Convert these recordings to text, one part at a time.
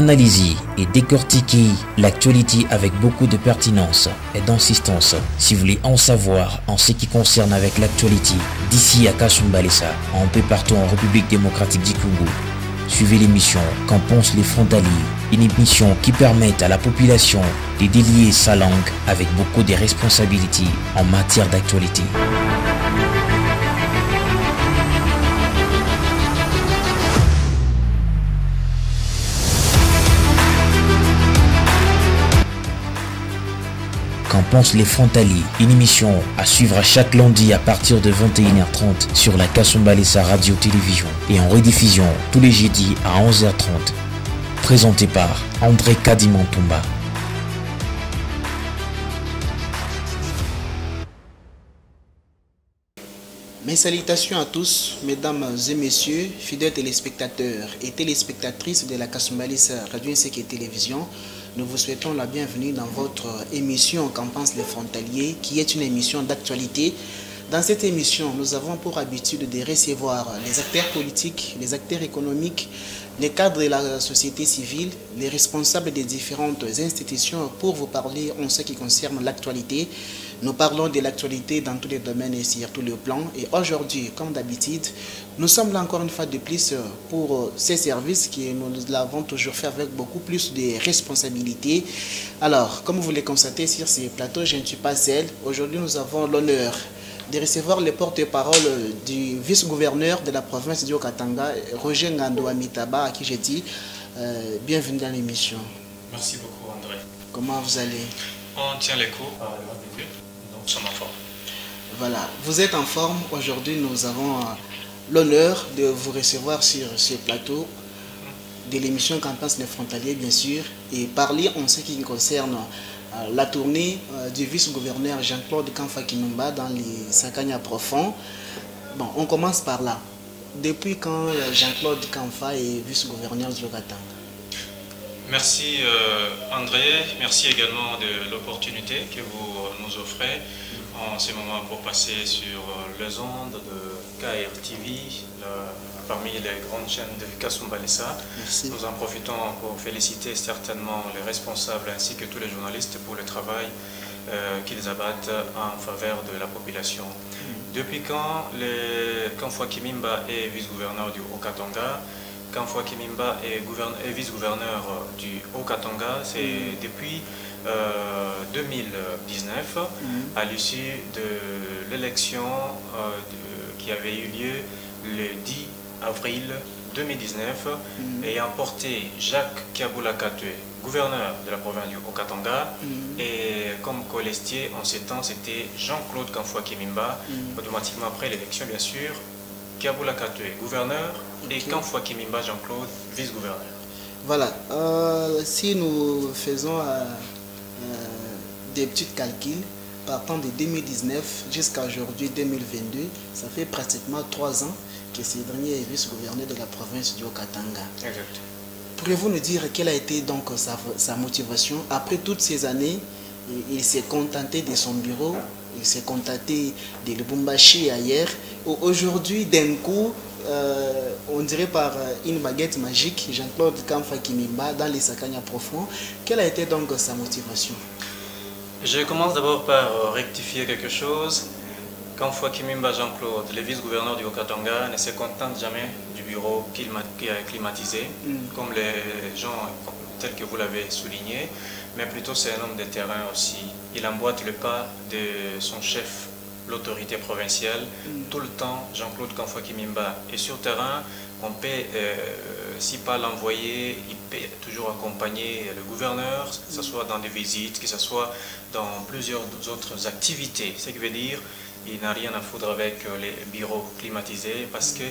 analyser et décortiquer l'actualité avec beaucoup de pertinence et d'insistance. Si vous voulez en savoir en ce qui concerne avec l'actualité d'ici à Kasumbalesa, un peu partout en République démocratique du Congo, suivez l'émission Qu'en pensent les frontaliers, une émission qui permet à la population de délier sa langue avec beaucoup de responsabilités en matière d'actualité. Qu'en pensent les frontaliers, une émission à suivre à chaque lundi à partir de 21h30 sur la Kasumbalesa Radio-Télévision et en rediffusion tous les jeudis à 11h30. Présenté par André Kadimantumba. Mes salutations à tous, mesdames et messieurs, fidèles téléspectateurs et téléspectatrices de la Kasumbalesa Radio et Télévision. Nous vous souhaitons la bienvenue dans votre émission Qu'en pensent les frontaliers, qui est une émission d'actualité. Dans cette émission, nous avons pour habitude de recevoir les acteurs politiques, les acteurs économiques, les cadres de la société civile, les responsables des différentes institutions pour vous parler en ce qui concerne l'actualité. Nous parlons de l'actualité dans tous les domaines et sur tous les plans. Et aujourd'hui, comme d'habitude, nous sommes là encore une fois de plus pour ces services que nous l'avons toujours fait avec beaucoup plus de responsabilités. Alors, comme vous le constatez sur ces plateaux, je ne suis pas seul. Aujourd'hui, nous avons l'honneur de recevoir le porte-parole du vice-gouverneur de la province du Haut-Katanga, Roger Ngando Amitaba, à qui j'ai dit bienvenue dans l'émission. Merci beaucoup, André. Comment vous allez? On tient les coups à l'heure de Dieu, donc nous sommes en forme. Voilà, vous êtes en forme. Aujourd'hui, nous avons l'honneur de vous recevoir sur ce plateau de l'émission Qu'en pensent les frontaliers, bien sûr, et parler en ce qui concerne la tournée du vice-gouverneur Jean-Claude Kamfa Kinumba dans les Sakanya profonds. Bon, on commence par là. Depuis quand Jean-Claude Kamfa est vice-gouverneur du Haut-Katanga? Merci André, merci également de l'opportunité que vous nous offrez en ce moment pour passer sur les ondes de KRTV, parmi les grandes chaînes de Kasumbalesa. Nous en profitons pour féliciter certainement les responsables ainsi que tous les journalistes pour le travail qu'ils abattent en faveur de la population. Depuis quand Kamfa Kimimba est vice-gouverneur du Haut-Katanga? Kamfa Kimimba est vice-gouverneur du Haut-Katanga, c'est depuis 2019, à l'issue de l'élection qui avait eu lieu le 10 avril 2019, ayant porté Jacques Kiaboula Katwe, gouverneur de la province du Haut-Katanga, et comme colistier en ces temps, c'était Jean-Claude Kamfa Kimimba, automatiquement après l'élection, bien sûr, Kiaboula Katwe, gouverneur, et Kamfa Kimimba Jean-Claude, vice-gouverneur. Voilà, si nous faisons des petits calculs, partant de 2019 jusqu'à aujourd'hui 2022, ça fait pratiquement 3 ans que ce dernier est vice-gouverneur de la province du Haut-Katanga. Exact. Pourriez-vous nous dire quelle a été donc sa motivation? Après toutes ces années, il s'est contenté de son bureau, il s'est contenté de Lubumbashi et ailleurs. Aujourd'hui, d'un coup, on dirait par une baguette magique, Jean-Claude Kamfa Kimimba dans les Sakanya profonds. Quelle a été donc sa motivation? Je commence d'abord par rectifier quelque chose. Kamfa Kimimba Jean-Claude, le vice-gouverneur du Haut-Katanga, ne se contente jamais du bureau qui est climatisé, comme les gens tels que vous l'avez souligné, mais plutôt c'est un homme de terrain aussi. Il emboîte le pas de son chef, l'autorité provinciale. Tout le temps, Jean-Claude Kamfa Kimimba est sur terrain. On peut, si pas l'envoyer, il peut toujours accompagner le gouverneur, que ce soit dans des visites, que ce soit dans plusieurs autres activités. Ce qui veut dire il n'a rien à foutre avec les bureaux climatisés parce que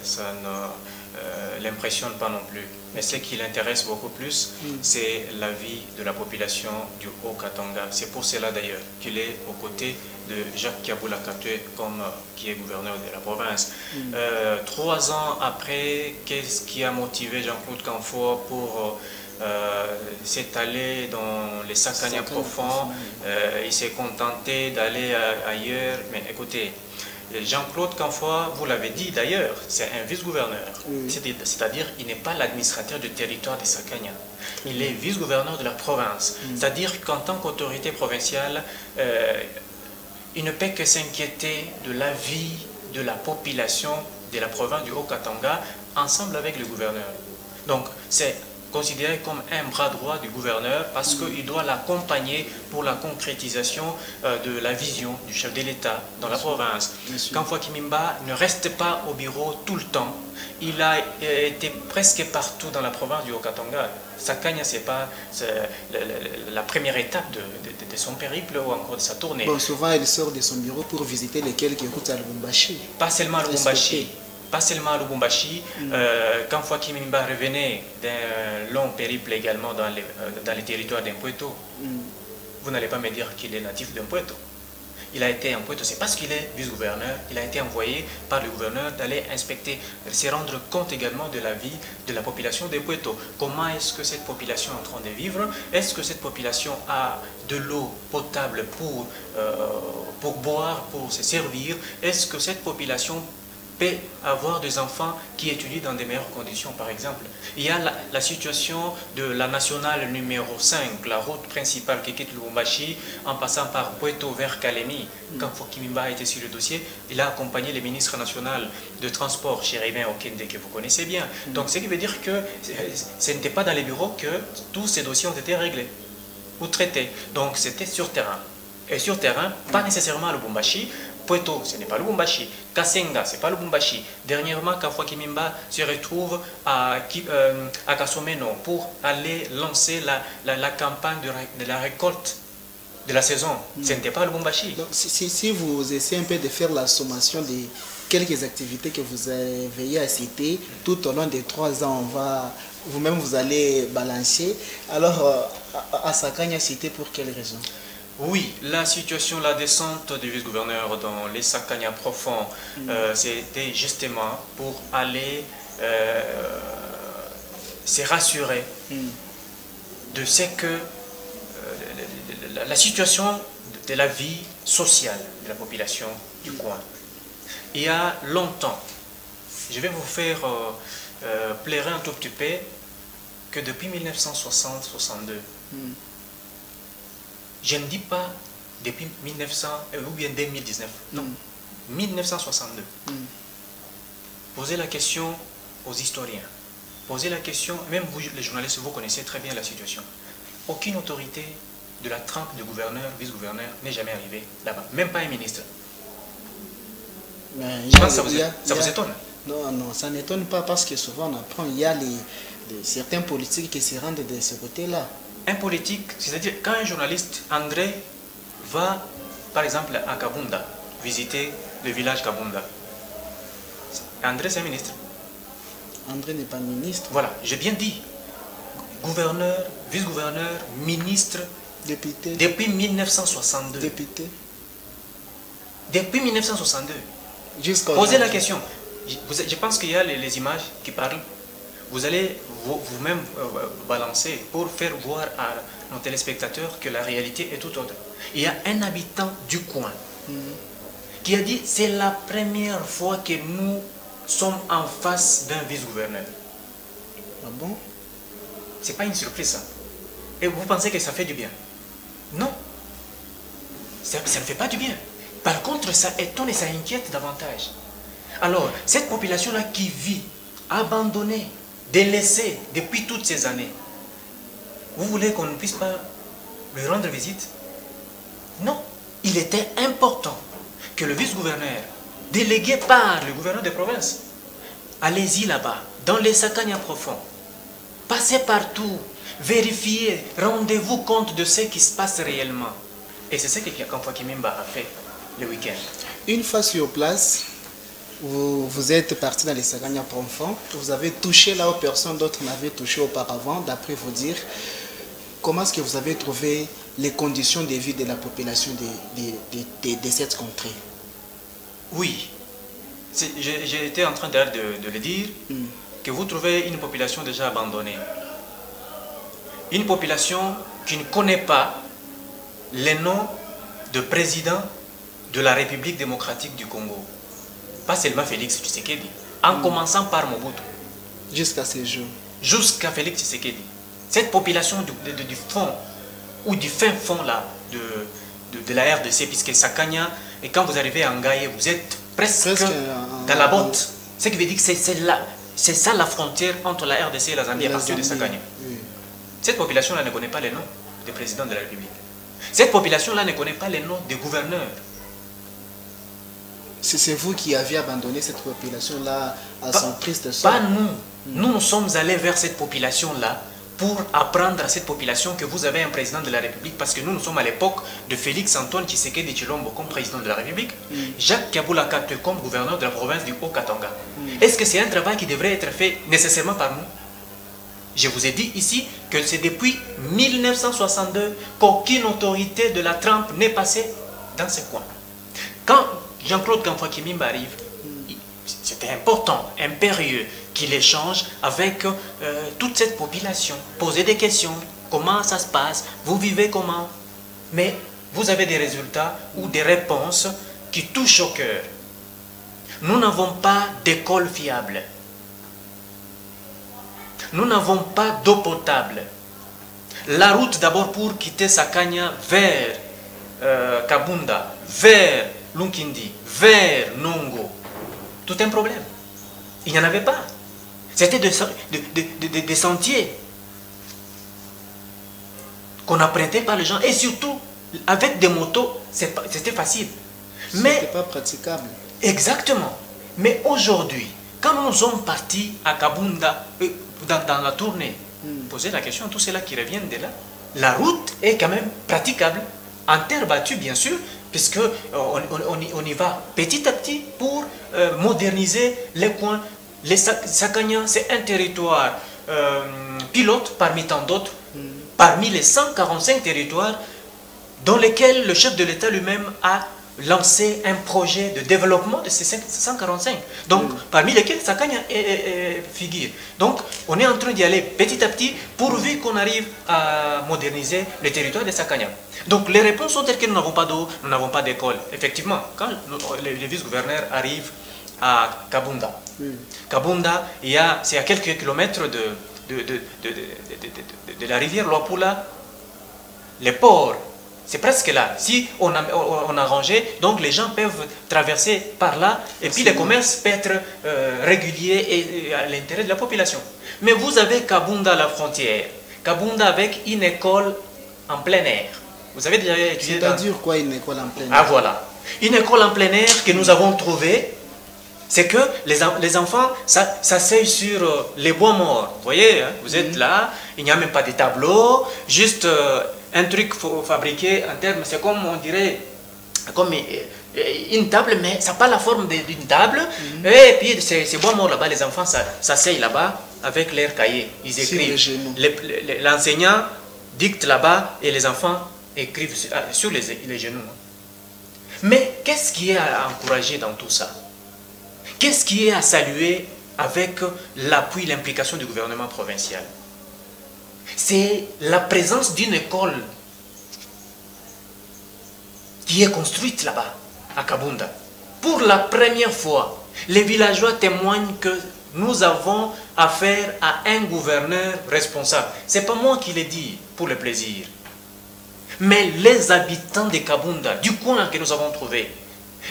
ça ne l'impressionne pas non plus. Mais ce qui l'intéresse beaucoup plus, c'est la vie de la population du Haut-Katanga. C'est pour cela d'ailleurs qu'il est aux côtés de Jacques Kiaboula Katwe, qui est gouverneur de la province. 3 ans après, qu'est-ce qui a motivé Jean-Claude Kamfa pour s'étaler dans les Sakanya profonds? Il s'est contenté d'aller ailleurs. Mais écoutez, Jean-Claude Camfoy, vous l'avez dit d'ailleurs, c'est un vice-gouverneur. Oui. C'est-à-dire il n'est pas l'administrateur du territoire de Sakanya. Il est vice-gouverneur de la province. C'est-à-dire qu'en tant qu'autorité provinciale, il ne peut que s'inquiéter de la vie de la population de la province du Haut-Katanga ensemble avec le gouverneur. Donc c'est considéré comme un bras droit du gouverneur parce qu'il doit l'accompagner pour la concrétisation de la vision du chef de l'État dans la province. Camfoy Kimimba ne reste pas au bureau tout le temps. Il a été presque partout dans la province du Haut-Katanga. Sakanya, ce n'est pas la première étape de son périple ou encore de sa tournée. Bon, souvent, il sort de son bureau pour visiter les quelques routes à Lubumbashi. Pas seulement à Lubumbashi. Pas seulement à Lubumbashi, Camfoy Kimimba revenait d'un long périple également dans les territoires d'Impueto. Vous n'allez pas me dire qu'il est natif d'Impueto. Il a été en Impueto, c'est parce qu'il est vice-gouverneur, il a été envoyé par le gouverneur d'aller inspecter, se rendre compte également de la vie de la population d'Impueto. Comment est-ce que cette population est en train de vivre? Est-ce que cette population a de l'eau potable pour boire, pour se servir? Est-ce que cette population peut avoir des enfants qui étudient dans des meilleures conditions, par exemple? Il y a la situation de la nationale numéro 5, la route principale qui quitte Lubumbashi en passant par Puerto vers Kalemi. Quand Kimimba était sur le dossier, il a accompagné le ministre national de transport, Chéribin Okende, que vous connaissez bien. Donc ce qui veut dire que ce n'était pas dans les bureaux que tous ces dossiers ont été réglés ou traités. Donc c'était sur terrain. Et sur terrain, pas nécessairement à Lubumbashi. Puerto, ce n'est pas Lubumbashi. Kasenga, ce n'est pas Lubumbashi. Dernièrement, Camfoy Kimimba se retrouve à Kasomeno pour aller lancer la campagne de la récolte de la saison. Ce n'était pas Lubumbashi. Donc, si vous essayez un peu de faire la sommation des quelques activités que vous avez à citer, tout au long des 3 ans, vous-même vous allez balancer. Alors, à Sakanya, cité pour quelle raison? Oui, la situation, la descente du vice-gouverneur dans les Sakanya profonds, c'était justement pour aller se rassurer de ce que la situation de la vie sociale de la population du coin. Il y a longtemps, je vais vous faire plairer un tout petit peu que depuis 1960-62, je ne dis pas depuis 1900 ou bien 2019, non, 1962. Posez la question aux historiens, posez la question, même vous les journalistes, vous connaissez très bien la situation. Aucune autorité de la trempe de gouverneur, vice-gouverneur n'est jamais arrivée là-bas, même pas un ministre. Je pense que ça vous étonne. Non, non, ça n'étonne pas parce que souvent on apprend, il y a certains politiques qui se rendent de ce côté-là. Un politique, c'est-à-dire quand un journaliste, André, va par exemple à Kabunda, visiter le village Kabunda. André, c'est un ministre. André n'est pas ministre. Voilà, j'ai bien dit. Gouverneur, vice-gouverneur, ministre. Député. Depuis 1962. Député. Depuis 1962. Posez la question. Je pense qu'il y a les images qui parlent. Vous allez vous-même balancer pour faire voir à nos téléspectateurs que la réalité est tout autre. Il y a un habitant du coin qui a dit « c'est la première fois que nous sommes en face d'un vice-gouverneur ». Ah bon? C'est pas une surprise ça. Et vous pensez que ça fait du bien? Non. Ça ne fait pas du bien. Par contre, ça étonne et ça inquiète davantage. Alors, cette population-là qui vit abandonnée, délaissée depuis toutes ces années, vous voulez qu'on ne puisse pas lui rendre visite? Non. Il était important que le vice-gouverneur, délégué par le gouverneur de province, allez-y là-bas, dans les Sakanya profonds, passez partout, vérifiez, rendez-vous compte de ce qui se passe réellement. Et c'est ce que Camfoy Kimimba a fait le week-end. Une fois sur place, vous êtes parti dans les Sakanya profonds, vous avez touché là où personne d'autre n'avait touché auparavant, d'après vous dire. Comment est-ce que vous avez trouvé les conditions de vie de la population de cette contrée? Oui, j'ai été en train de le dire, que vous trouvez une population déjà abandonnée. Une population qui ne connaît pas les noms de président de la République démocratique du Congo. pas seulement Félix Tshisekedi, en commençant par Mobutu. Jusqu'à ces jours. Jusqu'à Félix Tshisekedi. Cette population du fond, ou du fin fond là, de la RDC, puisque Sakanya, et quand vous arrivez à Ngaye, vous êtes presque dans la botte. Ce qui veut dire que c'est ça la frontière entre la RDC et la Zambie à partir de Sakanya. Oui. Cette population-là ne connaît pas les noms des présidents de la République. Cette population-là ne connaît pas les noms des gouverneurs. C'est vous qui aviez abandonné cette population-là à son triste sort. Pas nous. Nous sommes allés vers cette population-là pour apprendre à cette population que vous avez un président de la République, parce que nous sommes à l'époque de Félix Antoine Tshisekedi Tshilombo comme président de la République, Jacques Kabula Kate comme gouverneur de la province du Haut-Katanga. Est-ce que c'est un travail qui devrait être fait nécessairement par nous? Je vous ai dit ici que c'est depuis 1962 qu'aucune autorité de la Trump n'est passée dans ce coin. Quand Jean-Claude Kamfwa-Kimimba arrive, c'était important, impérieux, qu'il échange avec toute cette population, poser des questions, comment ça se passe, vous vivez comment. Mais vous avez des résultats ou des réponses qui touchent au cœur. Nous n'avons pas d'école fiable. Nous n'avons pas d'eau potable. La route d'abord pour quitter Sakanya vers Kabunda, vers Lunkindi, vers Nongo, tout un problème. Il n'y en avait pas. C'était des sentiers qu'on empruntait par les gens. Et surtout, avec des motos, c'était facile. Mais c'était pas praticable. Exactement. Mais aujourd'hui, quand nous sommes partis à Kabunda, dans la tournée, poser la question à tous ceux-là qui reviennent de là, la route est quand même praticable, en terre battue bien sûr, puisque on y va petit à petit pour moderniser les coins. Les Sakanya, c'est un territoire pilote parmi tant d'autres, parmi les 145 territoires dans lesquels le chef de l'État lui-même a lancé un projet de développement de ces 145. Donc, parmi lesquels Sakanya figure. Donc, on est en train d'y aller petit à petit, pourvu qu'on arrive à moderniser le territoire de Sakanya. Donc, les réponses sont telles que nous n'avons pas d'eau, nous n'avons pas d'école. Effectivement, quand les vice-gouverneurs arrivent à Kabunda, Kabunda, c'est à quelques kilomètres de la rivière Luapula, les ports. C'est presque là. Si on a rangé, donc les gens peuvent traverser par là et puis le commerce peut être régulier et à l'intérêt de la population. Mais vous avez Kabunda à la frontière. Kabunda avec une école en plein air. Vous avez déjà étudié C'est-à-dire quoi une école en plein air? Ah voilà. Une école en plein air que nous avons trouvée, c'est que les enfants s'asseyent sur les bois morts. Vous voyez, hein, vous êtes là, il n'y a même pas de tableau, juste un truc fabriqué en termes, c'est comme on dirait, comme une table, mais ça n'a pas la forme d'une table. Et puis ces bois morts là-bas, les enfants s'asseyent là-bas avec leurs cahiers, ils écrivent. L'enseignant dicte là-bas et les enfants écrivent sur les genoux. Mais qu'est-ce qui est à encourager dans tout ça? Qu'est-ce qui est à saluer avec l'appui, l'implication du gouvernement provincial? C'est la présence d'une école qui est construite là-bas, à Kabunda. Pour la première fois, les villageois témoignent que nous avons affaire à un gouverneur responsable. Ce n'est pas moi qui l'ai dit pour le plaisir. Mais les habitants de Kabunda, du coin que nous avons trouvé,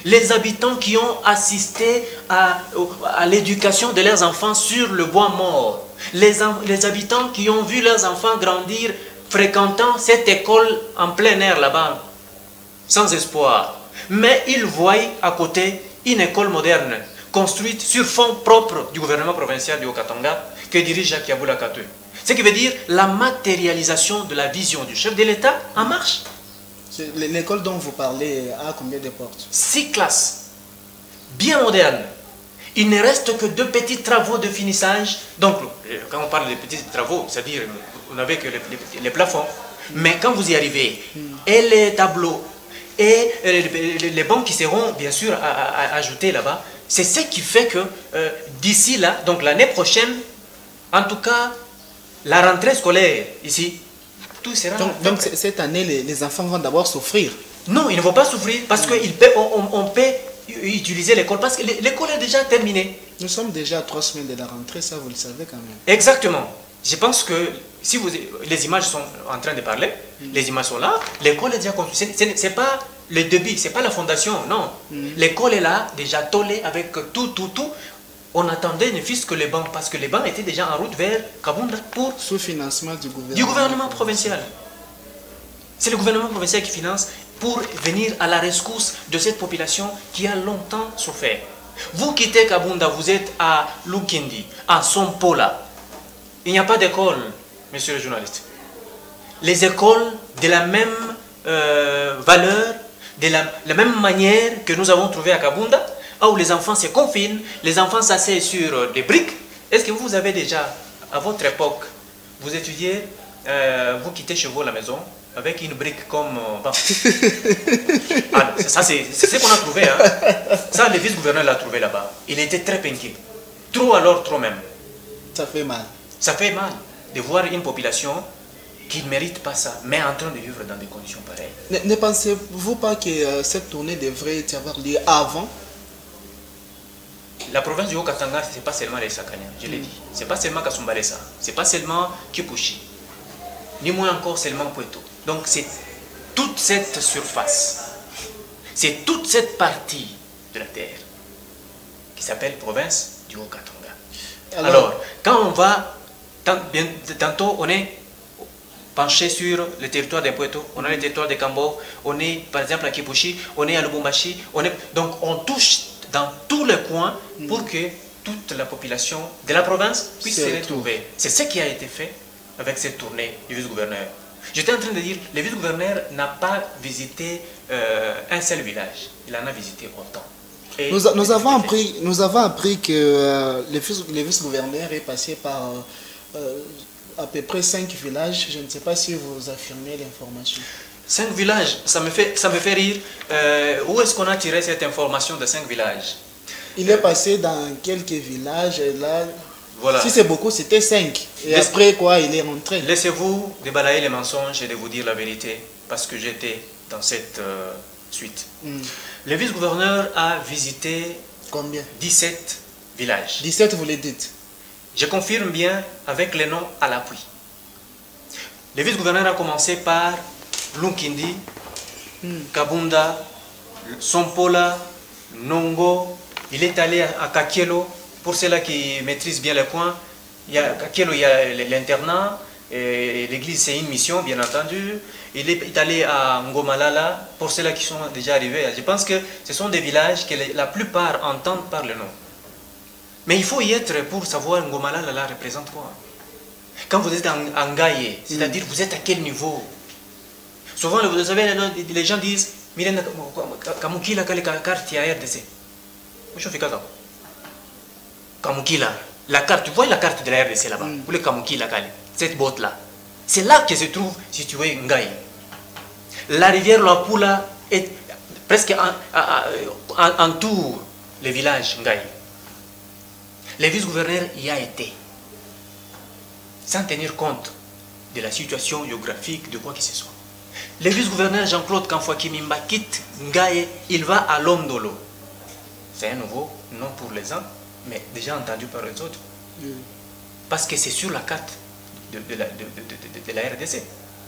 les habitants qui ont assisté à l'éducation de leurs enfants sur le bois mort, les habitants qui ont vu leurs enfants grandir fréquentant cette école en plein air là-bas, sans espoir. Mais ils voient à côté une école moderne, construite sur fonds propres du gouvernement provincial du Haut-Katanga, que dirige Jacques Kabula Kate. Ce qui veut dire la matérialisation de la vision du chef de l'État en marche. L'école dont vous parlez a combien de portes? 6 classes, bien modernes. Il ne reste que 2 petits travaux de finissage. Donc, quand on parle de petits travaux, c'est-à-dire, vous n'avez que les plafonds. Mais quand vous y arrivez, et les tableaux, et les bancs qui seront bien sûr ajoutés là-bas, c'est ce qui fait que d'ici là, donc l'année prochaine, en tout cas, la rentrée scolaire ici, tout sera... Donc cette année, les enfants vont d'abord souffrir? Non, ils ne vont pas souffrir parce qu'on paie utiliser l'école parce que l'école est déjà terminée. Nous sommes déjà à 3 semaines de la rentrée, ça vous le savez quand même. Exactement. Je pense que si les images sont en train de parler, les images sont là, l'école est déjà construite. Ce n'est pas le début, ce n'est pas la fondation, non. L'école est là, déjà tollée avec tout. On attendait ne fût-ce que les bancs, parce que les bancs étaient déjà en route vers Kabunda pour... Sous financement du gouvernement. Du gouvernement provincial. C'est le gouvernement provincial qui finance pour venir à la rescousse de cette population qui a longtemps souffert. Vous quittez Kabunda, vous êtes à Lukindi, à Sompola. Il n'y a pas d'école, monsieur le journaliste. Les écoles de la même valeur, de la même manière que nous avons trouvé à Kabunda, où les enfants se confinent, les enfants s'asseyent sur des briques. Est-ce que vous avez déjà, à votre époque, vous étudiez, vous quittez chez vous la maison avec une brique comme... Ah, ça, c'est ce qu'on a trouvé. Hein. Ça, le vice-gouverneur l'a trouvé là-bas. Il était très inquiet. Trop alors, trop même. Ça fait mal. Ça fait mal de voir une population qui ne mérite pas ça, mais en train de vivre dans des conditions pareilles. Ne pensez-vous pas que cette tournée devrait avoir lieu avant? La province du Haut-Katanga, ce n'est pas seulement les Sakanya, je l'ai dit. Ce n'est pas seulement Kasumbalesa, ce n'est pas seulement Kipushi, ni moins encore seulement Puerto. Donc c'est toute cette surface, c'est toute cette partie de la terre qui s'appelle province du Haut-Katanga. Alors, quand on va, tantôt on est penché sur le territoire de Puerto, on a le territoire de Kambo, on est par exemple à Kipushi, on est à Lubumbashi, donc on touche dans tous les coins pour que toute la population de la province puisse se retrouver. C'est ce qui a été fait avec cette tournée du vice-gouverneur. J'étais en train de dire, le vice-gouverneur n'a pas visité un seul village, il en a visité autant. Nous avons appris que le vice-gouverneur est passé par à peu près 5 villages. Je ne sais pas si vous affirmez l'information. 5 villages, ça me fait rire. Où est-ce qu'on a tiré cette information de 5 villages? Il est passé dans quelques villages et là, voilà. Si c'est beaucoup, c'était 5. Et après quoi, il est rentré. Laissez-vous débalayer les mensonges et de vous dire la vérité, parce que j'étais dans cette suite. Le vice-gouverneur a visité combien? 17 villages. 17, vous le dites? Je confirme bien avec les noms à l'appui. Le vice-gouverneur a commencé par Lukindi, Kabunda, Sompola, Nongo. Il est allé à Kakielo. Pour ceux-là qui maîtrisent bien les coins, à Kakielo, il y a l'internat. L'église, c'est une mission, bien entendu. Il est allé à Ngomalala. Pour ceux-là qui sont déjà arrivés, je pense que ce sont des villages que la plupart entendent par le nom. Mais il faut y être pour savoir Ngomalala représente quoi. Quand vous êtes en Gaye, c'est-à-dire vous êtes à quel niveau? Souvent, vous savez, les gens disent, Mirena, Kamukila, quelle carte il y a RDC? Je fais ça. Kamukila, la carte, tu vois la carte de la RDC là-bas, pour le Kamukila, cette botte-là. C'est là que se trouve situé Ngaï. La rivière Luapula est presque entoure le village Ngaï. Le vice-gouverneur y a été, sans tenir compte de la situation géographique, de quoi que ce soit. Le vice-gouverneur Jean-Claude Kamfouaki-Mimba quitte Ngaï, il va à Londolo. C'est un nouveau nom pour les uns, mais déjà entendu par les autres. Parce que c'est sur la carte de la RDC.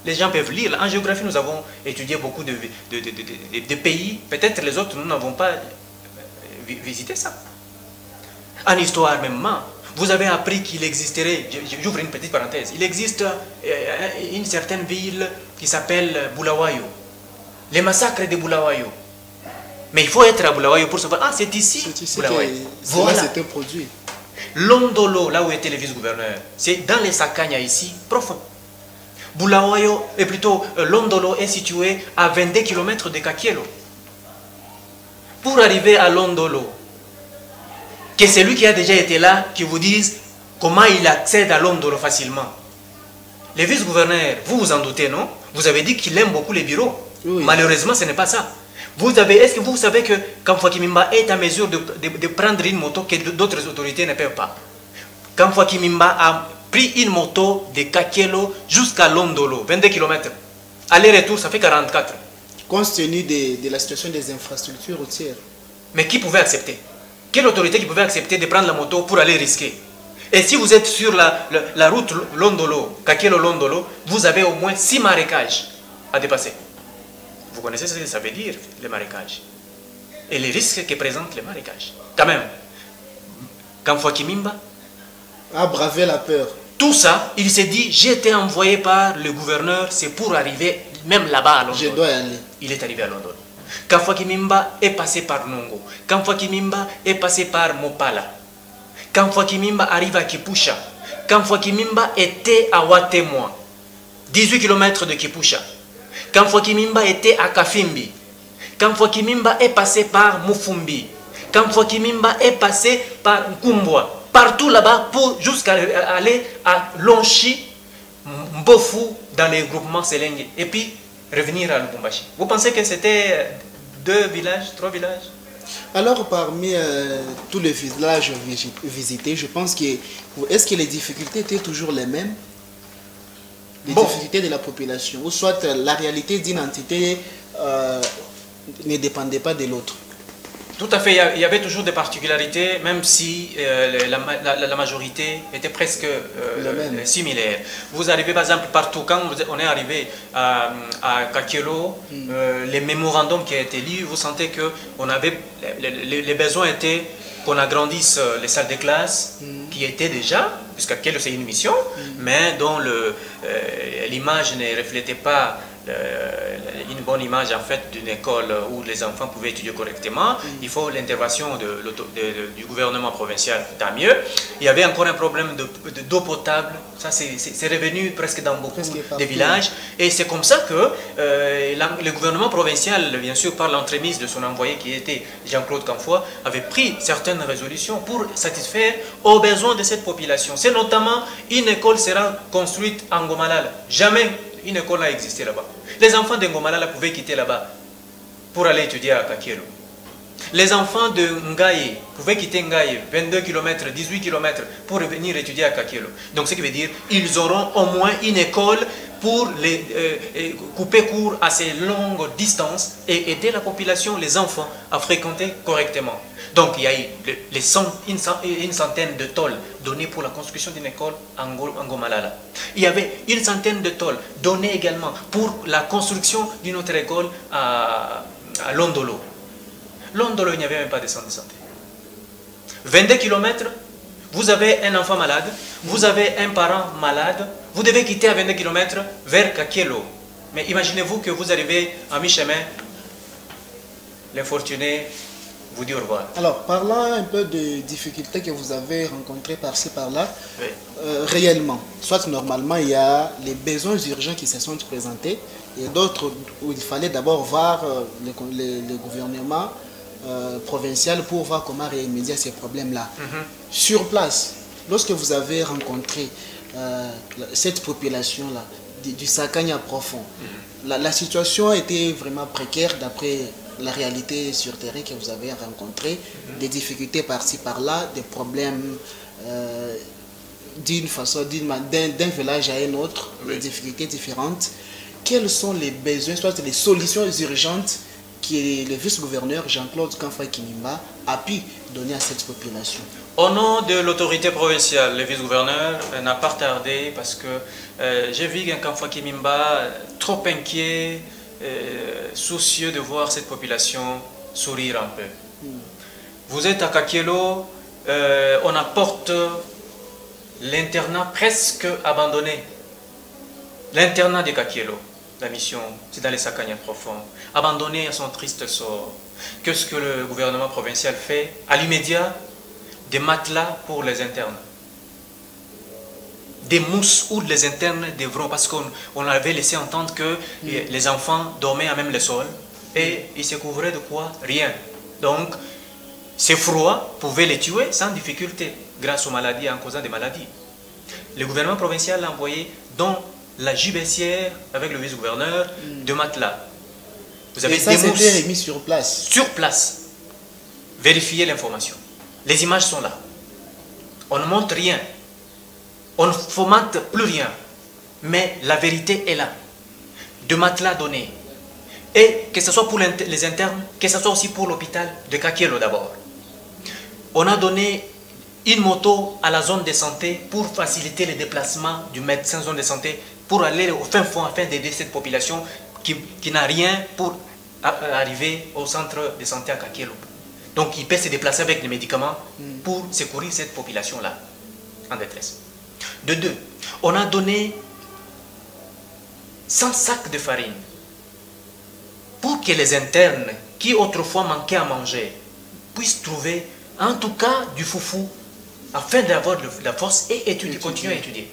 Les gens peuvent lire. En géographie, nous avons étudié beaucoup de pays. Peut-être les autres, nous n'avons pas visité ça. En histoire même, vous avez appris qu'il existerait, j'ouvre une petite parenthèse, il existe une certaine ville qui s'appelle Bulawayo. Les massacres de Bulawayo. Mais il faut être à Bulawayo pour savoir, ah c'est ici Bulawayo. Voilà. C'était produit. Londolo, là où était le vice-gouverneur, c'est dans les Sakanya ici, profond. Bulawayo, et plutôt Londolo est situé à 22 km de Kakielo. Pour arriver à Londolo, que c'est lui qui a déjà été là, qui vous dise comment il accède à Londolo facilement. Le vice-gouverneur, vous vous en doutez, non? Vous avez dit qu'il aime beaucoup les bureaux. Oui. Malheureusement, ce n'est pas ça. Est-ce que vous savez que Kamfouaki-Mimba est en mesure de prendre une moto que d'autres autorités ne peuvent pas? Kamfouaki-Mimba a pris une moto de Kakielo jusqu'à Londolo, 22 km. Aller-retour, ça fait 44. Compte tenu de la situation des infrastructures routières. Mais qui pouvait accepter? Quelle autorité qui pouvait accepter de prendre la moto pour aller risquer? Et si vous êtes sur la route Londolo, Kakielo-Londolo, vous avez au moins 6 marécages à dépasser. Vous connaissez ce que ça veut dire, les marécages? Et les risques que présentent les marécages. Quand même, Kamfwa Kimimba a bravé la peur. Tout ça, il s'est dit, j'ai été envoyé par le gouverneur, c'est pour arriver même là-bas à Londres. Je dois y aller. Il est arrivé à Londres. Kamfwa Kimimba est passé par Nongo. Kamfwa Kimimba est passé par Mopala. Kamfwa Kimimba arrive à Kipusha. Kamfwa Kimimba était à Watemwa, 18 km de Kipusha. Kamfwa Kimimba était à Kafimbi. Kamfwa Kimimba est passé par Mufumbi. Kamfwa Kimimba est passé par Nkumbwa. Partout là-bas pour jusqu'à aller à Lonchi, Mbofu, dans les groupements Selenge. Et puis revenir à Lubumbashi. Vous pensez que c'était 2 villages, 3 villages? Alors parmi tous les villages visités, je pense que est-ce que les difficultés étaient toujours les mêmes? Les difficultés de la population, ou soit la réalité d'une entité ne dépendait pas de l'autre? Tout à fait, il y avait toujours des particularités, même si la majorité était presque similaire. Vous arrivez par exemple partout, quand on est arrivé à Kakielo, les mémorandums qui ont été lus, vous sentez que les besoins étaient qu'on agrandisse les salles de classe, qui étaient déjà, puisqu'à Kakielo c'est une mission, mais dont l'image ne reflétait pas une bonne image en fait d'une école où les enfants pouvaient étudier correctement. Il faut l'intervention du gouvernement provincial, tant mieux. Il y avait encore un problème d'eau potable, ça c'est revenu presque dans beaucoup de villages, et c'est comme ça que le gouvernement provincial, bien sûr par l'entremise de son envoyé qui était Jean-Claude Kamfwa, avait pris certaines résolutions pour satisfaire aux besoins de cette population. C'est notamment une école sera construite en Ngomalala. Jamais une école n'a existé là-bas. Les enfants de Ngomalala pouvaient quitter là-bas pour aller étudier à Kakielo. Les enfants de Ngaye pouvaient quitter Ngaye, 22 km, 18 km, pour venir étudier à Kakielo. Donc ce qui veut dire qu'ils auront au moins une école pour couper court à ces longues distances et aider la population, les enfants, à fréquenter correctement. Donc il y a eu une centaine de tôles données pour la construction d'une école en Ngomalala. Il y avait une centaine de tôles données également pour la construction d'une autre école à Londolo. Londolo, il n'y avait même pas de centre de santé. 22 km, vous avez un enfant malade, vous avez un parent malade, vous devez quitter à 22 km vers Kakielo. Mais imaginez-vous que vous arrivez à mi-chemin, l'infortuné vous dit au revoir. Alors, parlant un peu des difficultés que vous avez rencontrées par-ci, par-là, oui. Réellement, soit normalement, il y a les besoins urgents qui se sont présentés, et d'autres où il fallait d'abord voir le gouvernement provincial pour voir comment remédier à ces problèmes-là. Sur place, lorsque vous avez rencontré cette population-là, du Sakanya profond, la situation était vraiment précaire d'après la réalité sur terrain que vous avez rencontré, des difficultés par-ci par-là, des problèmes d'une façon, d'un village à un autre, des difficultés différentes. Quels sont les besoins, soit les solutions urgentes que le vice-gouverneur Jean-Claude Kamfwa Kimimba a pu donner à cette population? Au nom de l'autorité provinciale, le vice-gouverneur n'a pas tardé parce que j'ai vu qu'un Kamfwa Kimimba trop inquiet, soucieux de voir cette population sourire un peu. Vous êtes à Kakielo, on apporte l'internat presque abandonné. L'internat de Kakielo, la mission, c'est dans les Sakanya profonds, abandonné à son triste sort. Qu'est-ce que le gouvernement provincial fait? À l'immédiat, des matelas pour les internes. Des mousses où les internes devront, parce qu'on avait laissé entendre que les enfants dormaient à même le sol et ils se couvraient de quoi? Rien. Donc, ces froids pouvaient les tuer sans difficulté grâce aux maladies, en causant des maladies. Le gouvernement provincial a envoyé dans la Gibessière avec le vice-gouverneur de matelas. Vous avez des mousses remis sur place. Sur place. Vérifiez l'information. Les images sont là. On ne montre rien. On ne fomente plus rien. Mais la vérité est là. De matelas donnés. Et que ce soit pour les internes, que ce soit aussi pour l'hôpital de Kakielo d'abord. On a donné une moto à la zone de santé pour faciliter les déplacements du médecin zone de santé pour aller au fin fond afin d'aider cette population qui n'a rien pour arriver au centre de santé à Kakielo. Donc il peut se déplacer avec des médicaments pour secourir cette population-là en détresse. De deux, on a donné 100 sacs de farine pour que les internes qui autrefois manquaient à manger puissent trouver en tout cas du foufou afin d'avoir de la force et étudier, continuer à étudier.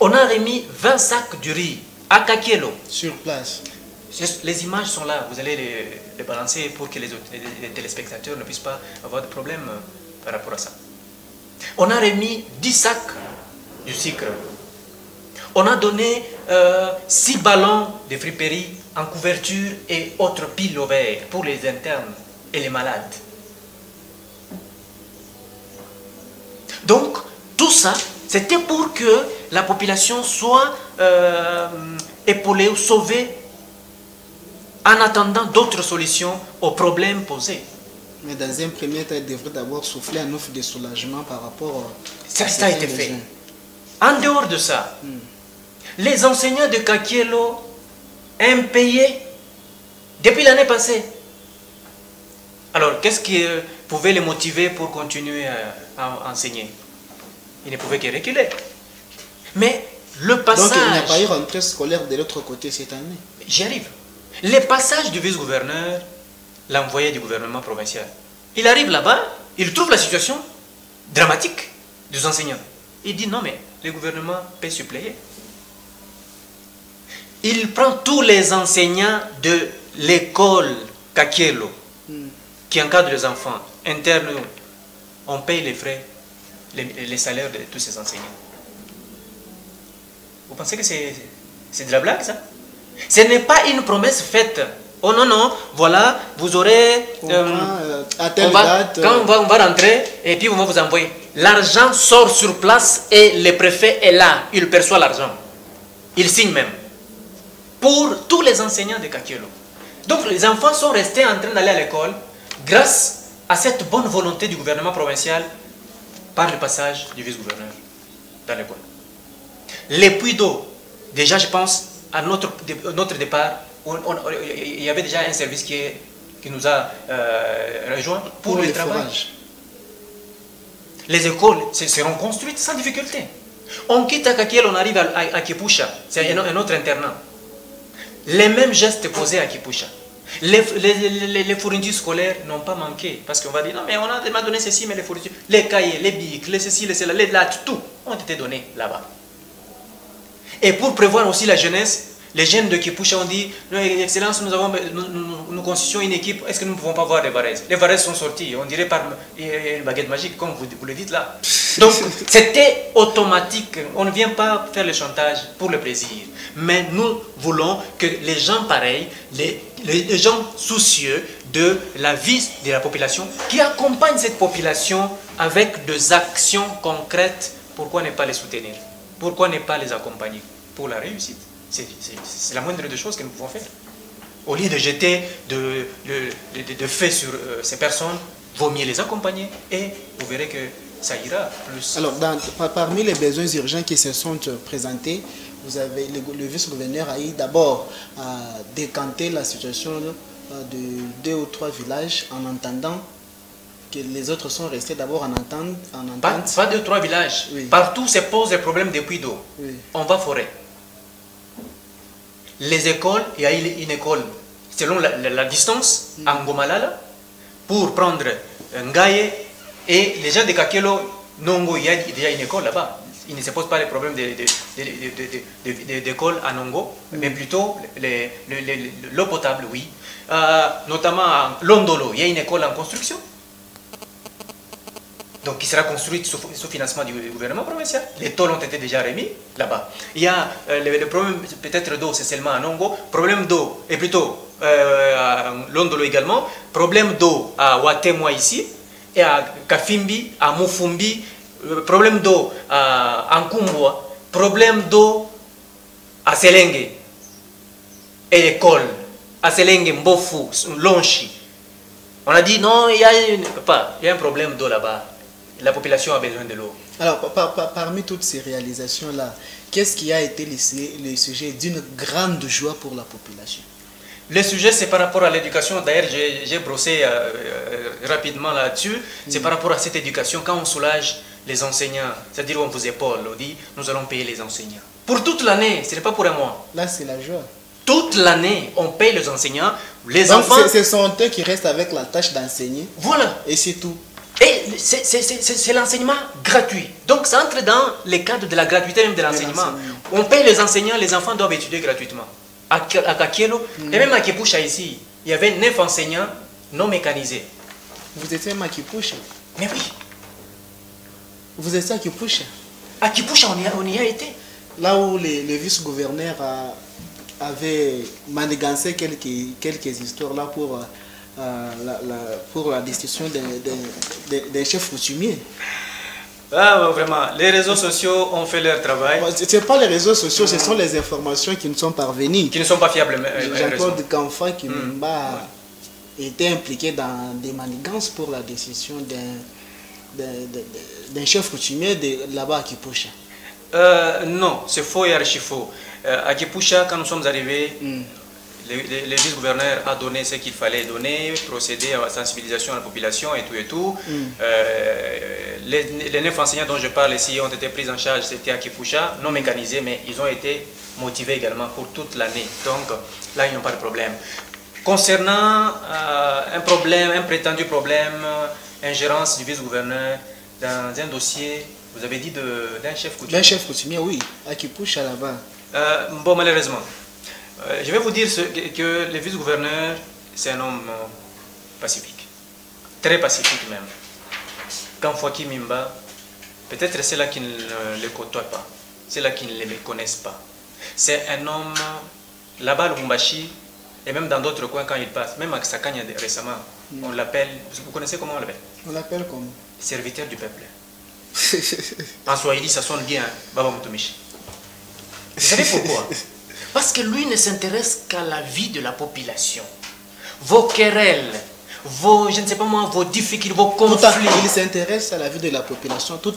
On a remis 20 sacs de riz à Kakielo. Sur place. Les images sont là, vous allez les balancer pour que les téléspectateurs ne puissent pas avoir de problème par rapport à ça. On a remis 10 sacs de sucre. On a donné 6 ballons de friperie en couverture et autres piles ovaires pour les internes et les malades. Donc, tout ça, c'était pour que la population soit épaulée ou sauvée en attendant d'autres solutions aux problèmes posés. Mais dans un premier temps, il devrait d'abord souffler un offre de soulagement par rapport à ça a été fait. En dehors de ça, les enseignants de Kakielo impayés depuis l'année passée. Alors, qu'est-ce qui pouvait les motiver pour continuer à enseigner? Ils ne pouvaient que reculer. Mais le passage... Donc, il n'y a pas eu rentrée scolaire de l'autre côté cette année. J'y arrive. Le passage du vice-gouverneur, l'envoyé du gouvernement provincial, il arrive là-bas, il trouve la situation dramatique des enseignants. Il dit non, mais le gouvernement peut suppléer. Il prend tous les enseignants de l'école Kakielo qui encadrent les enfants internes. On paye les frais, les salaires de tous ces enseignants. Vous pensez que c'est de la blague, ça? Ce n'est pas une promesse faite. Oh non, non, voilà, vous aurez... à telle date... Quand on va rentrer, et puis on va vous envoyer. L'argent sort sur place et le préfet est là. Il perçoit l'argent. Il signe même. Pour tous les enseignants de Kakielo. Donc les enfants sont restés en train d'aller à l'école grâce à cette bonne volonté du gouvernement provincial par le passage du vice-gouverneur dans l'école. Les puits d'eau, déjà je pense, à notre départ, il y avait déjà un service qui nous a rejoint pour le travail. Forages. Les écoles seront construites sans difficulté. On quitte à Kakielo, on arrive à Kipusha, c'est un autre internat. Les mêmes gestes posés à Kipusha. Les fournitures scolaires n'ont pas manqué. Parce qu'on va dire, non mais on a donné ceci, mais les fournitures, les cahiers, les bics, les ceci, les cela, les lattes, tout ont été donnés là-bas. Et pour prévoir aussi la jeunesse, les jeunes de Kipusha ont dit, Excellence, nous constituons une équipe, est-ce que nous ne pouvons pas voir les varaises? Les varaises sont sorties, on dirait par une baguette magique, comme vous le dites là. Donc, c'était automatique, on ne vient pas faire le chantage pour le plaisir. Mais nous voulons que les gens pareils, les gens soucieux de la vie de la population, qui accompagnent cette population avec des actions concrètes, pourquoi ne pas les soutenir? Pourquoi ne pas les accompagner pour la réussite? C'est la moindre des choses que nous pouvons faire. Au lieu de jeter de faits sur ces personnes, vaut mieux les accompagner et vous verrez que ça ira plus. Alors, parmi les besoins urgents qui se sont présentés, vous avez le vice-gouverneur a eu d'abord à décanter la situation de 2 ou 3 villages en entendant que les autres sont restés d'abord en entente. Pas 2 ou 3 villages. Oui. Partout se pose le problème des puits d'eau. Oui. On va forêt. Les écoles, il y a une école selon la distance à Ngomalala pour prendre Ngaye et les gens de Kakielo, Nongo, il y a déjà une école là-bas. Il ne se pose pas les problèmes d'école à Nongo, mais plutôt l'eau potable, oui. Notamment à Londolo, il y a une école en construction. Donc, qui sera construite sous financement du gouvernement provincial. Les tôles ont été déjà remis là-bas. Il y a le problème peut-être d'eau, c'est seulement à Nongo. Problème d'eau, et plutôt à Londolo également. Problème d'eau à Watemwa ici, et à Kafimbi, à Mufumbi. Problème d'eau à Nkumbwa. Problème d'eau à Selenge. Et l'école Aselenge, Mbofu, Lonchi. On a dit non, il y a un problème d'eau là-bas. La population a besoin de l'eau. Alors, parmi toutes ces réalisations-là, qu'est-ce qui a été le sujet d'une grande joie pour la population? Le sujet, c'est par rapport à l'éducation. D'ailleurs, j'ai brossé rapidement là-dessus. C'est par rapport à cette éducation, quand on soulage les enseignants, c'est-à-dire on vous épaule, on dit, nous allons payer les enseignants. Pour toute l'année, ce n'est pas pour un mois. Là, c'est la joie. Toute l'année, on paye les enseignants, les donc, enfants... Ce sont eux qui restent avec la tâche d'enseigner. Voilà. Et c'est tout. Et c'est l'enseignement gratuit. Donc, ça entre dans les cadres de la gratuité même de l'enseignement. On paye les enseignants, les enfants doivent étudier gratuitement. À Kakielo, et même à Kipoucha ici, il y avait 9 enseignants non mécanisés. Vous étiez même à Kipoucha? Mais oui. Vous étiez à Kipoucha? À Kipoucha, on y a été. Là où le vice-gouverneur avait manigancé quelques histoires là pour la destitution des chefs coutumiers. Ah, vraiment, les réseaux sociaux ont fait leur travail. Ce n'est pas les réseaux sociaux, ce sont les informations qui nous sont parvenues. Qui ne sont pas fiables. Jean-Claude Canfa qui a été impliqué dans des manigances pour la décision d'un chef coutumier là-bas à Kipoucha. Non, c'est faux et archi faux. À Kipoucha, quand nous sommes arrivés, le vice-gouverneur a donné ce qu'il fallait donner, procéder à la sensibilisation de la population et tout. Les 9 enseignants dont je parle ici ont été pris en charge, c'était à Kipoucha, non mécanisés, mais ils ont été motivés également pour toute l'année. Donc là, ils n'ont pas de problème. Concernant un prétendu problème, ingérence du vice-gouverneur dans un dossier, vous avez dit d'un chef coutumier. D'un chef coutumier, oui, à Kipoucha là-bas. Bon, malheureusement. Je vais vous dire que le vice-gouverneur, c'est un homme pacifique. Très pacifique même. Quand Fouaki Mimba, peut-être c'est là qui ne le côtoie pas. C'est là qui ne les connaissent pas. C'est un homme, là-bas, le Lubumbashi, et même dans d'autres coins quand il passe, même à Sakanya récemment, on l'appelle, vous connaissez comment on l'appelle? On l'appelle comment? Serviteur du peuple. En Swahili, ça sonne bien, Baba Mutumishi. Vous savez pourquoi? Parce que lui ne s'intéresse qu'à la vie de la population. Vos querelles, je ne sais pas moi, vos difficultés, vos conflits. Il s'intéresse à la vie de la population tout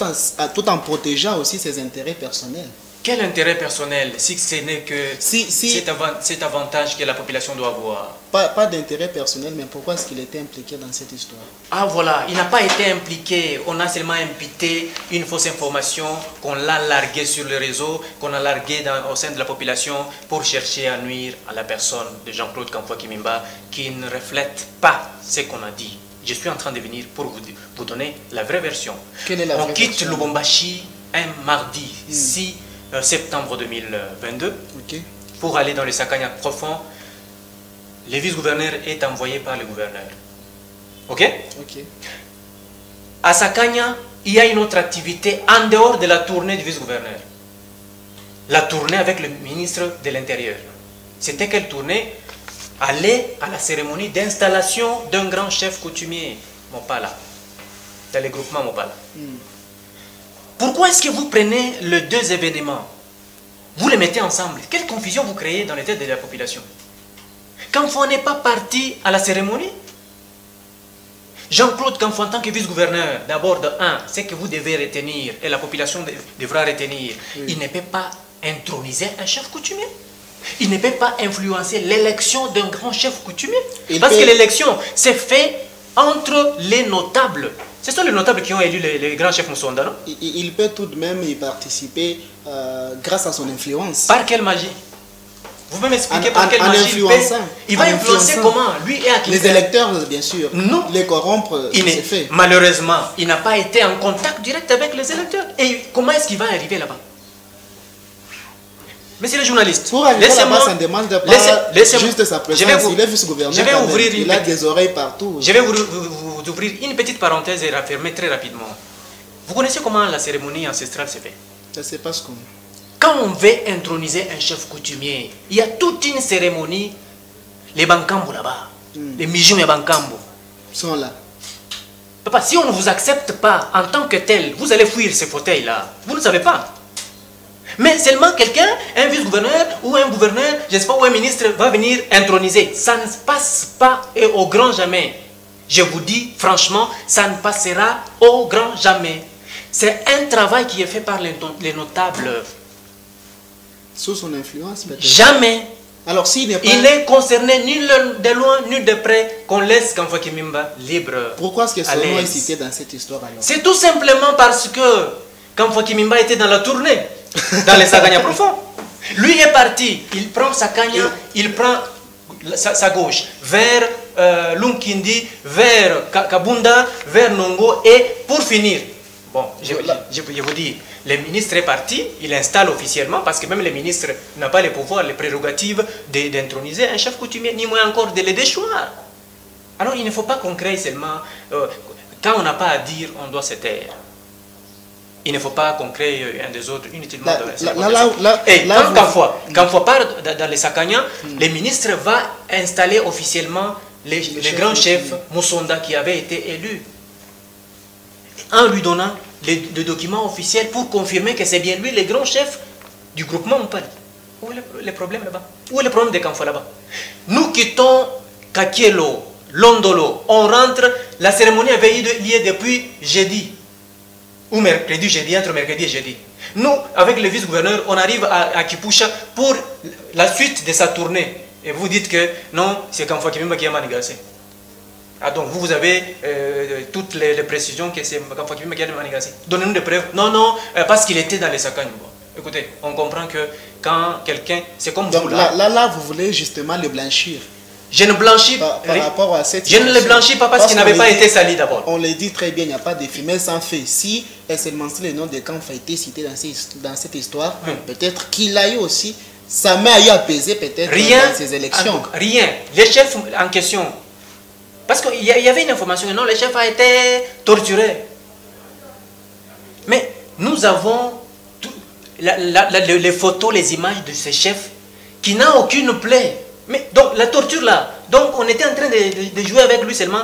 en protégeant aussi ses intérêts personnels. Quel intérêt personnel si ce n'est que cet avantage que la population doit avoir? Pas d'intérêt personnel, mais pourquoi est-ce qu'il était impliqué dans cette histoire? Ah voilà, il n'a pas été impliqué, on a seulement imputé une fausse information qu'on l'a larguée sur le réseau, qu'on a larguée au sein de la population pour chercher à nuire à la personne de Jean-Claude Canfa Kimimba qui ne reflète pas ce qu'on a dit. Je suis en train de venir pour vous donner la vraie version. Quelle est la vraie quitte version? Lubumbashi un mardi 6 septembre 2022 pour aller dans le Sakanya profond. Le vice-gouverneur est envoyé par le gouverneur. Ok? À Sakanya, il y a une autre activité en dehors de la tournée du vice-gouverneur. La tournée avec le ministre de l'Intérieur. C'était quelle tournée? Aller à la cérémonie d'installation d'un grand chef coutumier, Mopala, dans le groupement Mopala. Pourquoi est-ce que vous prenez les deux événements? Vous les mettez ensemble. Quelle confusion vous créez dans les têtes de la population? Quand on n'est pas parti à la cérémonie, Jean-Claude Canfa, en tant que vice-gouverneur, d'abord de 1, c'est que vous devez retenir, et la population devra retenir, il ne peut pas introniser un chef coutumier. Il ne peut pas influencer l'élection d'un grand chef coutumier. Parce que l'élection, c'est fait entre les notables. Ce sont les notables qui ont élu les grands chefs Moussonda, non? Il peut tout de même y participer grâce à son influence. Par quelle magie? Vous pouvez m'expliquer par quelle magie il va influencer comment? Lui et à qui? Les électeurs, bien sûr. Non. Les corrompre, c'est fait. Malheureusement, il n'a pas été en contact direct avec les électeurs. Et comment est-ce qu'il va arriver là-bas? Monsieur le journaliste, pour arriver là-bas, ça ne demande pas juste sa présence. Il est vice-gouverneur, il a des oreilles partout. Je vais vous ouvrir une petite parenthèse et la fermer très rapidement. Vous connaissez comment la cérémonie ancestrale se fait? Ça se passe comment? Quand on veut introniser un chef coutumier, il y a toute une cérémonie. Les Bankambo là-bas, les Mijum et Bankambo sont là. Papa, si on ne vous accepte pas en tant que tel, vous allez fuir ces fauteuils-là. Vous ne savez pas. Mais seulement quelqu'un, un vice-gouverneur ou un gouverneur, je ne sais pas, ou un ministre va venir introniser. Ça ne se passe pas et au grand jamais. Je vous dis franchement, ça ne passera au grand jamais. C'est un travail qui est fait par les notables. Sous son influence, peut-être. Jamais. Alors, s'il n'est pas... Il est concerné ni de loin ni de près qu'on laisse Kamfwa Kimimba libre. Pourquoi est-ce que son nom est cité dans cette histoire alors? C'est tout simplement parce que Kamfwa Kimimba était dans la tournée, dans les Saganya profonds. Lui est parti, il prend Sakanya, il prend sa gauche vers Lunkindi, vers Kabunda, vers Nongo et pour finir, bon, je vous dis, le ministre est parti, il installe officiellement, parce que même le ministre n'a pas les pouvoirs, les prérogatives d'introniser un chef coutumier, ni moins encore de le déchoir. Alors il ne faut pas qu'on crée seulement, quand on n'a pas à dire, on doit se taire. Il ne faut pas qu'on crée un des autres inutilement. Et quand on part dans les Sakanya, le ministre va installer officiellement les grands chefs Moussonda qui avaient été élus, en lui donnant les documents officiels pour confirmer que c'est bien lui le grand chef du groupement Mpali. Où est le problème là-bas? Où est le problème de Kamfwa là-bas? Nous quittons Kakielo, Londolo, on rentre, la cérémonie avait eu lieu depuis jeudi. Ou mercredi, jeudi, entre mercredi et jeudi. Nous, avec le vice-gouverneur, on arrive à Kipusha pour la suite de sa tournée. Et vous dites que non, c'est Kamfwa Kimimba qui a manigassé. Ah donc vous avez toutes les précisions que c'est Kamfwa Kimimba qui a manigassé. Donnez-nous des preuves. Non, non, parce qu'il était dans les Sakanya. Écoutez, on comprend que quand quelqu'un, c'est comme donc vous là, vous voulez justement le blanchir. Je ne blanchis par rapport à cette je ne le blanchis pas parce qu'il n'avait pas été sali d'abord. On le dit très bien, il n'y a pas de fumée sans feu. Si elle s'est mentionné le nom de Kamfwa a été cité dans cette histoire, peut-être qu'il a eu aussi, sa main a eu à peser peut-être dans ces élections. Rien. Les chefs en question, parce qu'il y avait une information, non, le chef a été torturé. Mais nous avons les photos, les images de ces chefs qui n'ont aucune plaie. Mais donc la torture là, donc on était en train de jouer avec lui seulement.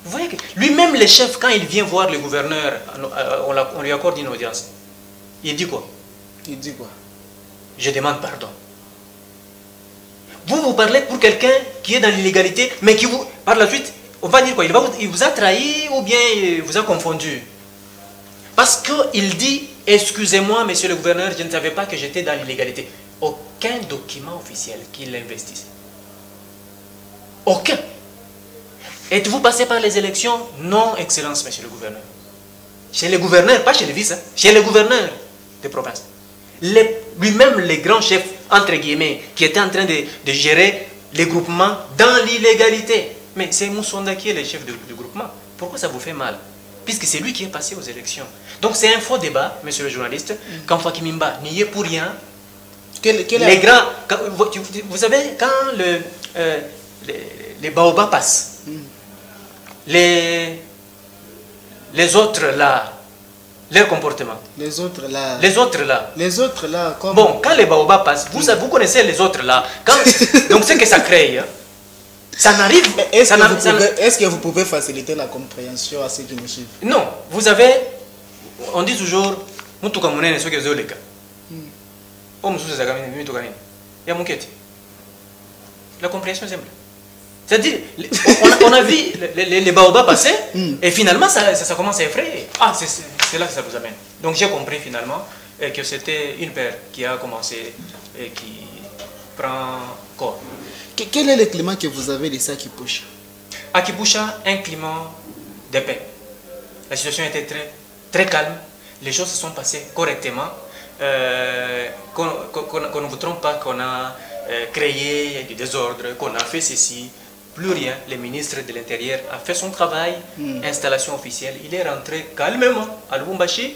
Vous voyez que lui-même le chef, quand il vient voir le gouverneur, on lui accorde une audience. Il dit quoi? Il dit quoi? Je demande pardon. Vous parlez pour quelqu'un qui est dans l'illégalité, mais qui vous, par la suite, on va dire quoi? Il vous a trahi ou bien il vous a confondu? Parce qu'il dit, excusez-moi monsieur le gouverneur, je ne savais pas que j'étais dans l'illégalité. Aucun document officiel qui l'investisse. Aucun. Êtes-vous passé par les élections? Non, Excellence, monsieur le gouverneur. Chez le gouverneur, pas chez le vice, hein, chez le gouverneur de province. Lui-même, les grands chefs, entre guillemets, qui étaient en train de gérer les groupements dans l'illégalité. Mais c'est Moussonda qui est le chef du groupement. Pourquoi ça vous fait mal? Puisque c'est lui qui est passé aux élections. Donc c'est un faux débat, monsieur le journaliste. Kamfwa Kimimba n'y est pour rien. Les grands, vous savez, quand les baobabs passent, les autres là, leur comportement. Les autres là, comme... Bon, quand les baobabs passent, vous connaissez les autres là. Donc c'est que ça crée. Hein. Ça n'arrive. Est-ce que vous pouvez faciliter la compréhension à ceux qui nous suivent? Non, vous avez, on dit toujours, la compréhension est simple. C'est-à-dire, on a vu les baobabs passer et finalement ça commence à effrayer. Ah, c'est là que ça vous amène. Donc j'ai compris finalement que c'était une paire qui a commencé et qui prend corps. Quel est le climat que vous avez laissé à Kipusha? À Kipusha, un climat de paix. La situation était très, très calme. Les choses se sont passées correctement. Qu'on ne vous trompe pas qu'on a créé du désordre, qu'on a fait ceci. Plus rien. Le ministre de l'Intérieur a fait son travail, installation officielle. Il est rentré calmement à Lubumbashi.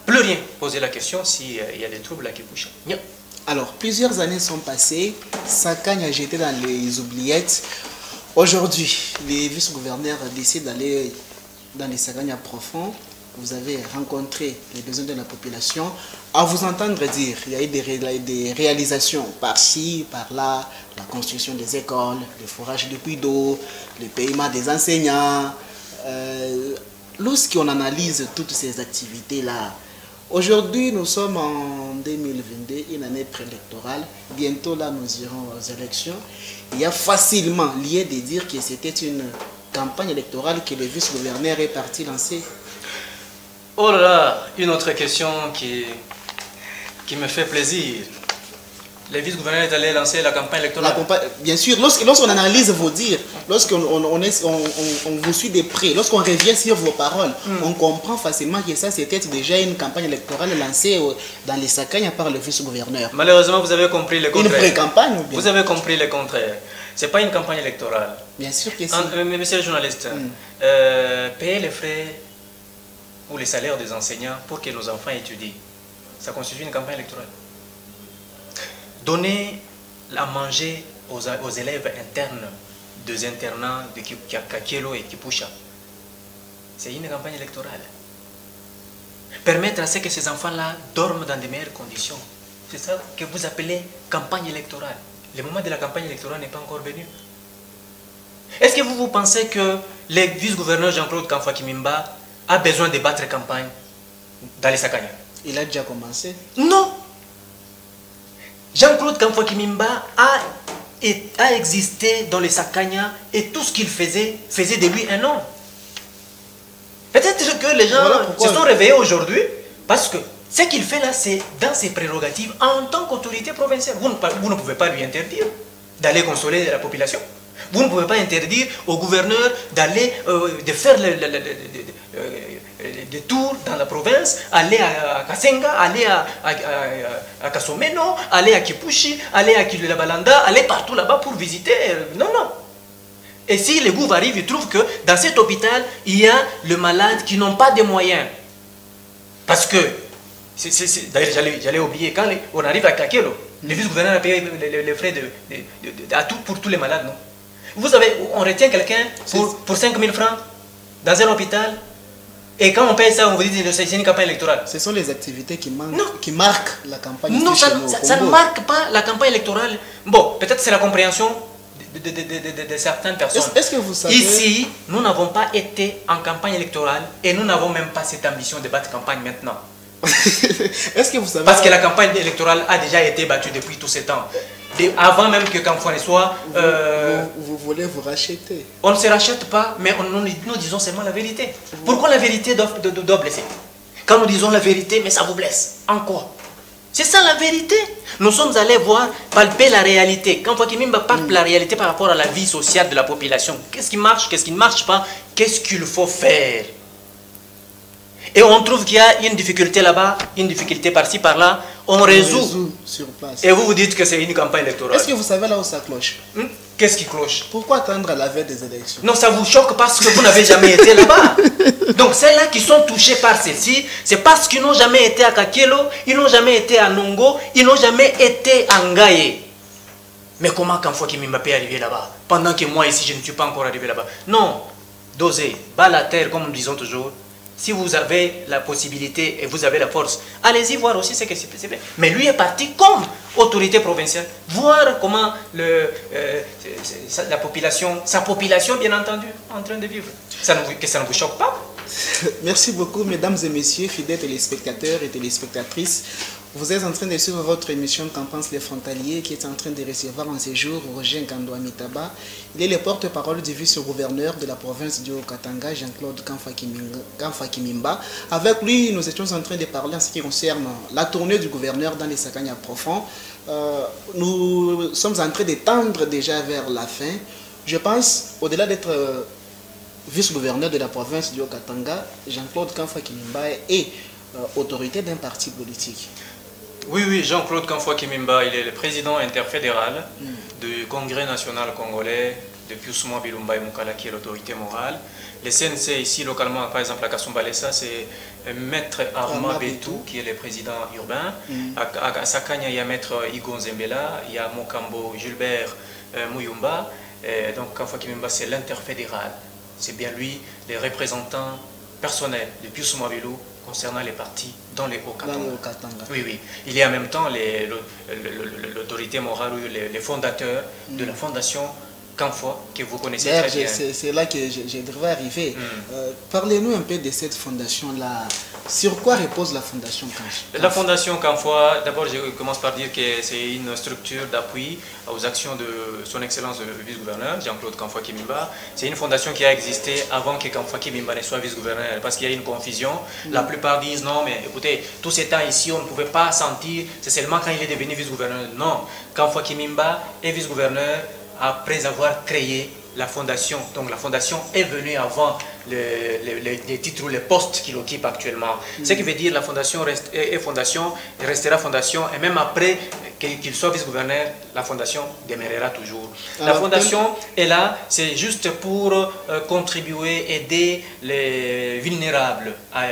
Plus rien. Posez la question s'il y a des troubles à Kipusha. Alors, plusieurs années sont passées. Sakanya a jeté dans les oubliettes. Aujourd'hui, les vice-gouverneurs décident d'aller dans les Sakanya profonds. Vous avez rencontré les besoins de la population. À vous entendre dire, il y a eu des réalisations par-ci, par-là, la construction des écoles, le forage de puits d'eau, le paiement des enseignants. Lorsqu'on analyse toutes ces activités-là, Aujourd'hui, nous sommes en 2022, une année préélectorale. Bientôt, là, nous irons aux élections. Il y a facilement lieu de dire que c'était une campagne électorale que le vice-gouverneur est parti lancer. Oh là là, une autre question qui me fait plaisir. Le vice-gouverneur est allé lancer la campagne électorale. Bien sûr, lorsqu'on analyse vos dires, lorsqu'on vous suit de près, lorsqu'on revient sur vos paroles, on comprend facilement que ça c'était déjà une campagne électorale lancée dans les Sakanya par le vice-gouverneur. Malheureusement, vous avez compris le contraire. Une pré-campagne ou bien? Vous avez compris le contraire. Ce n'est pas une campagne électorale. Bien sûr que si. Monsieur le journaliste, payer les frais ou les salaires des enseignants pour que nos enfants étudient, ça constitue une campagne électorale. Donner à manger aux élèves internes des internats de Kakelo et Kipusha, c'est une campagne électorale. Permettre à ce que ces enfants-là dorment dans de meilleures conditions, c'est ça que vous appelez campagne électorale. Le moment de la campagne électorale n'est pas encore venu. Est-ce que vous pensez que le vice-gouverneur Jean-Claude Kamfa Kimimba a besoin de battre campagne dans les Sakanya? Il a déjà commencé. Non. Jean-Claude Kamfa Kimimba a existé dans les Sakanya et tout ce qu'il faisait de lui un homme. Peut-être que les gens se sont réveillés aujourd'hui parce que ce qu'il fait là, c'est dans ses prérogatives en tant qu'autorité provinciale. Vous ne pouvez pas lui interdire d'aller consoler la population. Vous ne pouvez pas interdire au gouverneur d'aller de faire des tours dans la province, aller à Kasenga, aller à Kasomeno, aller à Kipushi, aller à Kilabalanda, aller partout là-bas pour visiter. Non, non. Et si les gouvernements arrivent, ils trouvent que dans cet hôpital, il y a le malade qui n'ont pas de moyens. Parce que, d'ailleurs j'allais oublier, quand on arrive à Kakelo, le vice-gouverneur a payé les frais pour tous les malades, non? Vous savez, on retient quelqu'un pour 5 000 francs dans un hôpital, et quand on paye ça, on vous dit que c'est une campagne électorale. Ce sont les activités qui marquent la campagne. Non, ça ne marque pas la campagne électorale. Bon, peut-être c'est la compréhension de certaines personnes. Est-ce que vous savez... Ici, nous n'avons pas été en campagne électorale et nous n'avons même pas cette ambition de battre campagne maintenant. Est-ce que vous savez... Parce que la campagne électorale a déjà été battue depuis tous ces temps. Avant même que Kamfa ne soit... Vous voulez vous racheter? On ne se rachète pas, mais nous disons seulement la vérité. Pourquoi la vérité doit blesser? Quand nous disons la vérité, mais ça vous blesse. En quoi? C'est ça la vérité. Nous sommes allés voir, palper la réalité. Kamfa Kimimba palpe la réalité par rapport à la vie sociale de la population. Qu'est-ce qui marche, qu'est-ce qui ne marche pas? Qu'est-ce qu'il faut faire? Et on trouve qu'il y a une difficulté là-bas, une difficulté par-ci, par-là. On résout sur place. Et vous vous dites que c'est une campagne électorale. Est-ce que vous savez là où ça cloche? Qu'est-ce qui cloche? Pourquoi attendre à la veille des élections? Non, ça vous choque parce que vous n'avez jamais été là-bas. Donc celles-là qui sont touchées par ceci, c'est parce qu'ils n'ont jamais été à Kakelo, ils n'ont jamais été à Nongo, ils n'ont jamais été à Ngaye. Mais comment Kamfa Kimimba peut arriver là-bas pendant que moi ici je ne suis pas encore arrivé là-bas? Non, dosez, bas la terre comme nous disons toujours. Si vous avez la possibilité et vous avez la force, allez-y voir aussi ce que c'est fait. Mais lui est parti comme autorité provinciale, voir comment la population, sa population bien entendu, en train de vivre. Que ça ne vous choque pas? Merci beaucoup, mesdames et messieurs, fidèles téléspectateurs et téléspectatrices. Vous êtes en train de suivre votre émission Qu'en pensent les frontaliers, qui est en train de recevoir en séjour Roger Nkandoua Mitaba. Il est le porte-parole du vice-gouverneur de la province du Haut-Katanga, Jean-Claude Kamfa Kimimba. Avec lui, nous étions en train de parler en ce qui concerne la tournée du gouverneur dans les Sakanya profonds. Nous sommes en train de tendre déjà vers la fin. Je pense, au-delà d'être vice-gouverneur de la province du Haut-Katanga, Jean-Claude Kamfa Kimimba est autorité d'un parti politique. Oui, Jean-Claude Kamfa Kimimba, il est le président interfédéral du Congrès national congolais de Piusuma Bilumba et Mukala, qui est l'autorité morale. Les CNC ici, localement, par exemple à Kasumbalesa, c'est Maître Arma Betou, qui est le président urbain. À Sakanya, il y a Maître Igon Zembela, il y a Mokambo Gilbert Muyumba. Et donc Kamfa Kimimba, c'est l'interfédéral. C'est bien lui, les représentants personnels de Piusuma Bilou concernant les partis dans les Hauts-Katanga. Oui. Il y a en même temps l'autorité morale ou les fondateurs de la fondation Camphor, que vous connaissez très bien. C'est là que je devrais arriver. Parlez-nous un peu de cette fondation-là. Sur quoi repose la fondation Camphor? La fondation Camphor, d'abord je commence par dire que c'est une structure d'appui aux actions de son excellence le vice-gouverneur, Jean-Claude Camphor Kimimba. C'est une fondation qui a existé avant que Camphor Kimimba ne soit vice-gouverneur, parce qu'il y a une confusion. La plupart disent non, mais écoutez, tout ce temps ici, on ne pouvait pas sentir, c'est seulement quand il est devenu vice-gouverneur. Non, Camphor Kimimba est vice-gouverneur après avoir créé la fondation. Donc la fondation est venue avant les titres ou les postes qu'il occupe actuellement. Ce qui veut dire la fondation est fondation, restera fondation, et même après qu'il soit vice-gouverneur, la fondation demeurera toujours. La fondation est là, c'est juste pour contribuer, aider les vulnérables à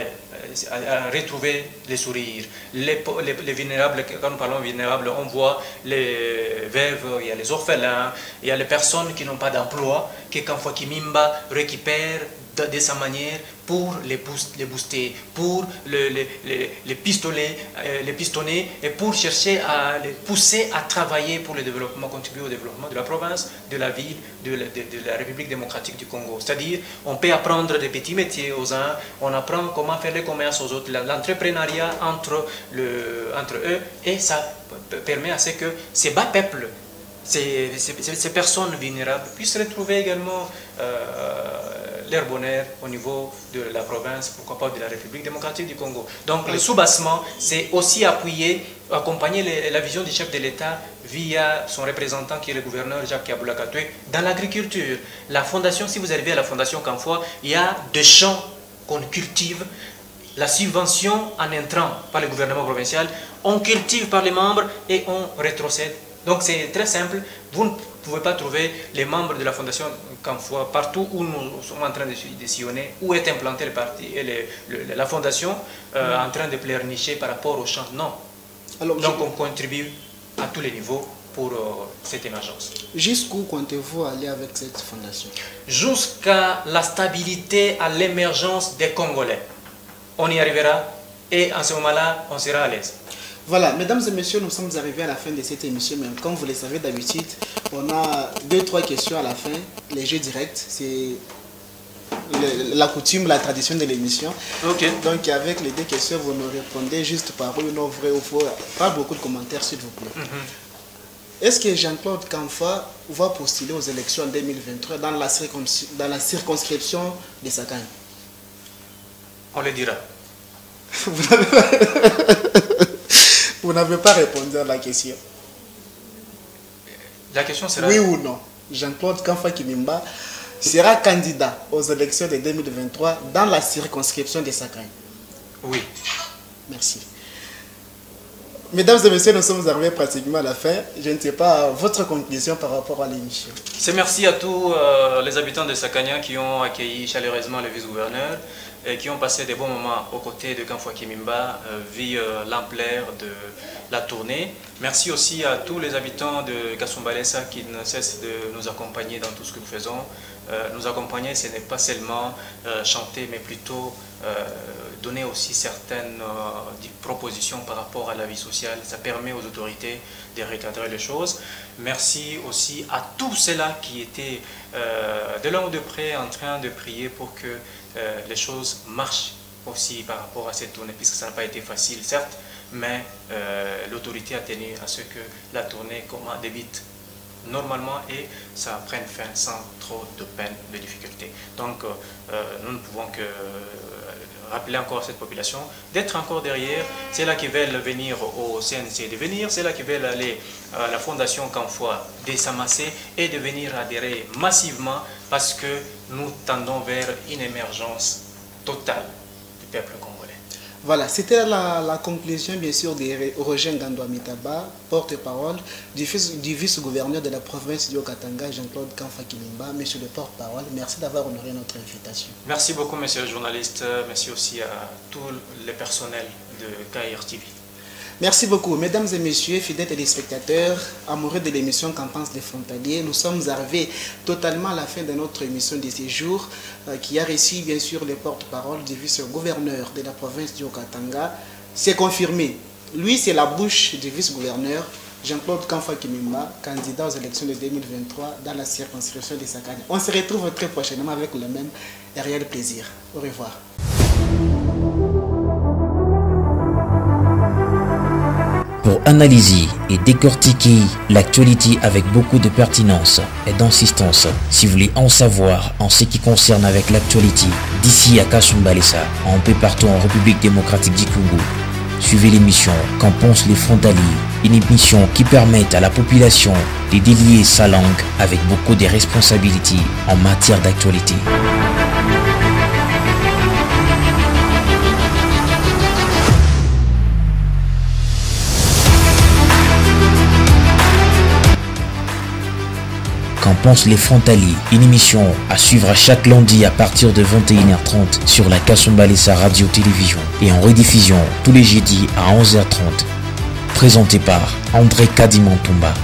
retrouver les sourires. Les vulnérables, quand nous parlons vulnérables, on voit les veuves, il y a les orphelins, il y a les personnes qui n'ont pas d'emploi, que Camphor Kimimba récupère de sa manière pour les booster, pour les pistonner et pour chercher à les pousser à travailler pour le développement, contribuer au développement de la province, de la ville, de la République démocratique du Congo. C'est-à-dire, on peut apprendre des petits métiers aux uns, on apprend comment faire le commerce aux autres, l'entrepreneuriat entre eux, et ça permet à ce que ces bas peuples, ces personnes vulnérables puissent retrouver également leur bonheur au niveau de la province, pourquoi pas de la République démocratique du Congo. Donc le soubassement, c'est aussi accompagner la vision du chef de l'État via son représentant qui est le gouverneur Jacques Aboulakatoué dans l'agriculture. La fondation, si vous arrivez à la fondation Camphor, il y a des champs qu'on cultive, la subvention en entrant par le gouvernement provincial, on cultive par les membres et on rétrocède. Donc c'est très simple, vous ne pouvez pas trouver les membres de la fondation Camphor partout où nous sommes en train de sillonner, où est implantée le parti et la fondation en train de pleurnicher par rapport aux champs. Non. Alors, donc on contribue à tous les niveaux pour cette émergence. Jusqu'où comptez-vous aller avec cette fondation? Jusqu'à la stabilité, à l'émergence des Congolais. On y arrivera et en ce moment-là, on sera à l'aise. Voilà, mesdames et messieurs, nous sommes arrivés à la fin de cette émission, mais comme vous le savez d'habitude, on a 2-3 questions à la fin, les jeux directs, c'est la coutume, la tradition de l'émission. Okay. Donc avec les 2 questions, vous nous répondez juste par oui ou non, vrai ou faux, pas beaucoup de commentaires s'il vous plaît. Est-ce que Jean-Claude Camphor va postuler aux élections en 2023 dans la circonscription de Sakagne? On le dira. Vous n'avez pas répondu à la question. La question sera... Oui ou non, Jean-Claude Camphor Kimimba sera candidat aux élections de 2023 dans la circonscription de Sakagne? Oui. Merci. Mesdames et messieurs, nous sommes arrivés pratiquement à la fin. Je ne sais pas votre conclusion par rapport à l'émission. C'est merci à tous les habitants de Sakagna qui ont accueilli chaleureusement le vice-gouverneur et qui ont passé des bons moments aux côtés de Camphor Kimimba, vu l'ampleur de la tournée. Merci aussi à tous les habitants de Kasumbalesa qui ne cessent de nous accompagner dans tout ce que nous faisons. Nous accompagner, ce n'est pas seulement chanter, mais plutôt donner aussi certaines propositions par rapport à la vie sociale. Ça permet aux autorités de recadrer les choses. Merci aussi à tous ceux-là qui étaient de loin ou de près en train de prier pour que les choses marchent aussi par rapport à cette tournée, puisque ça n'a pas été facile, certes, mais l'autorité a tenu à ce que la tournée débute normalement et ça prenne fin sans trop de peine, de difficultés. Donc nous ne pouvons que rappeler encore à cette population d'être encore derrière. C'est là qui veulent venir au CNC de venir, c'est là qui veulent aller à la Fondation Camphor de s'amasser et de venir adhérer massivement parce que nous tendons vers une émergence totale du peuple congolais. Voilà, c'était la conclusion bien sûr de Roger Ngandwa Mitaba, porte-parole du vice-gouverneur de la province du Haut-Katanga, Jean-Claude Camphor Kimimba. Monsieur le porte-parole, merci d'avoir honoré notre invitation. Merci beaucoup, monsieur le journaliste. Merci aussi à tout le personnel de KR TV. Merci beaucoup, mesdames et messieurs, fidèles téléspectateurs, amoureux de l'émission Qu'en pensent les frontaliers. Nous sommes arrivés totalement à la fin de notre émission de ces jours qui a reçu bien sûr le porte-parole du vice-gouverneur de la province du Haut-Katanga. C'est confirmé. Lui, c'est la bouche du vice-gouverneur Jean-Claude Kamfa Kimimba, candidat aux élections de 2023 dans la circonscription de Sakanya. On se retrouve très prochainement avec le même et réel plaisir. Au revoir. Pour analyser et décortiquer l'actualité avec beaucoup de pertinence et d'insistance, si vous voulez en savoir en ce qui concerne avec l'actualité d'ici à Kasumbalesa, un peu partout en République démocratique du Congo, suivez l'émission Qu'en pensent les frontaliers, une émission qui permet à la population de délier sa langue avec beaucoup de responsabilités en matière d'actualité. Qu'en pensent les frontaliers, une émission à suivre à chaque lundi à partir de 21h30 sur la Kasumbalesa Radio-Télévision et en rediffusion tous les jeudis à 11h30. Présenté par André Kadimantumba.